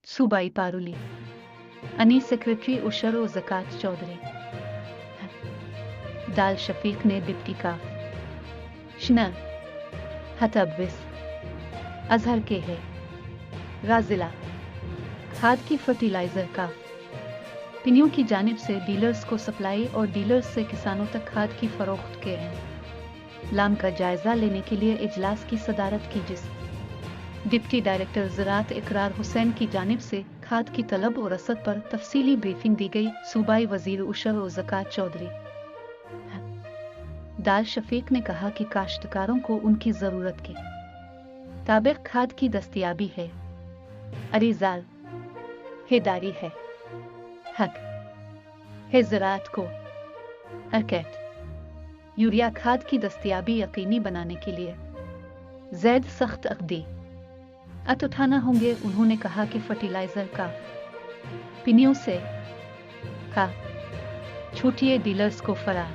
सूबाई पारुली अनी सेक्रेटरी उशर व ज़कात चौधरी दाल शफीक ने डिप्टी काफ शना हतबविस अजहर के है राजिला खाद की फर्टिलाइजर का पिनियों की जानिब से डीलर्स को सप्लाई और डीलर्स से किसानों तक खाद की फरोख्त के हैं लाम का जायजा लेने के लिए इजलास की सदारत की जिस डिप्टी डायरेक्टर ज़राअत इकरार हुसैन की जानिब से खाद की तलब और रसद पर तफसीली ब्रीफिंग दी गई। सूबाई वजीर उशर और ज़कात चौधरी दाल शफीक ने कहा कि काश्तकारों को उनकी ज़रूरत के ताबिक खाद की दस्तयाबी है, अरीजाल हिदारी है, हक है ज़राअत को अरकैट यूरिया खाद की दस्तयाबी यकीनी बनाने के लिए ज़ैद सख्त अक़दी उठाना होंगे। उन्होंने कहा कि फर्टिलाइज़र का पिनियों से का छूटिए डीलर्स को फराह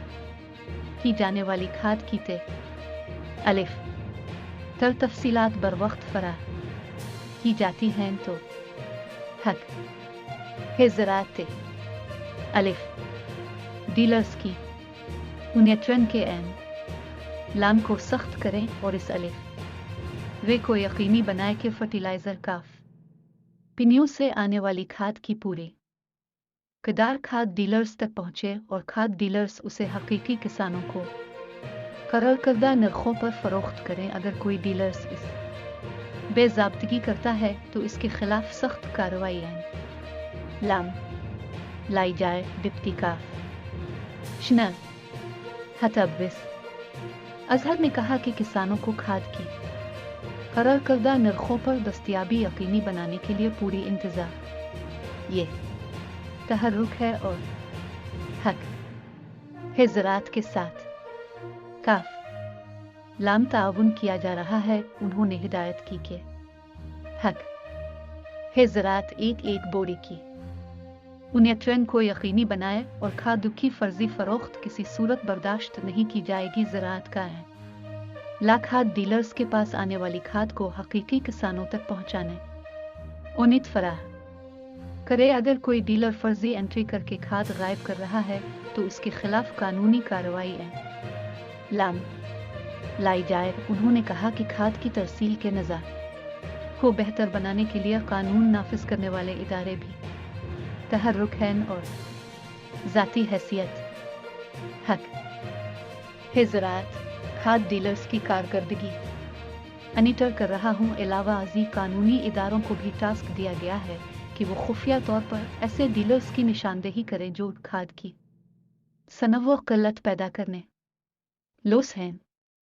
की जाने वाली खाद की अलिफ तर तफसीलात बर वक्त फराह की जाती हैं तो हक है ज़राअत अलिफ डीलर्स की उन्हें के एन लाम को सख्त करें और इस अलिफ वे को यकीनी बनाए कि फर्टिलाइज़र काफ पिनियों से आने वाली खाद की पूरी कदार खाद डीलर्स तक पहुँचे और खाद डीलर्स उसे हकीकी किसानों को करर करदा नरखों पर फरोख्त करें। अगर कोई डीलर्स इस बेज़ाब्तगी करता है तो इसके खिलाफ सख्त कार्रवाई लाम लाई जाए। डिप्टी काफ शना हतबविस अजहर ने कहा कि किसानों को खाद की करर करदा नरखों पर दस्तयाबी यकीनी बनाने के लिए पूरी इंतज़ाम ये तहर्रुक है और हक है ज़राअत के साथ काफ लाम ताउन किया जा रहा है। उन्होंने हिदायत की कि हक है ज़राअत एक बोरी की उन्हें को यकीनी बनाए और खाद की फर्जी फरोख्त किसी सूरत बर्दाश्त नहीं की जाएगी। ज़राअत का है ला खाद डीलर्स के पास आने वाली खाद को हकीकी किसानों तक पहुंचाने उन्हें फराह करे। अगर कोई डीलर फर्जी एंट्री करके खाद गायब कर रहा है तो उसके खिलाफ कानूनी कार्रवाई लाम लाई जाए। उन्होंने कहा कि खाद की तरसील के निज़ाम को बेहतर बनाने के लिए कानून नाफिज करने वाले इदारे भी तहर्रुक हैं और ज़ाती हैसियत हक है ज़राअत खाद डीलर्स की कारकर्दगी अनिटर कर रहा हूँ। अलावा अजी कानूनी इदारों को भी टास्क दिया गया है कि वो खुफिया तौर पर ऐसे डीलर्स की निशानदेही करें जो खाद की सनव व क़िल्लत पैदा करने लोस हैं।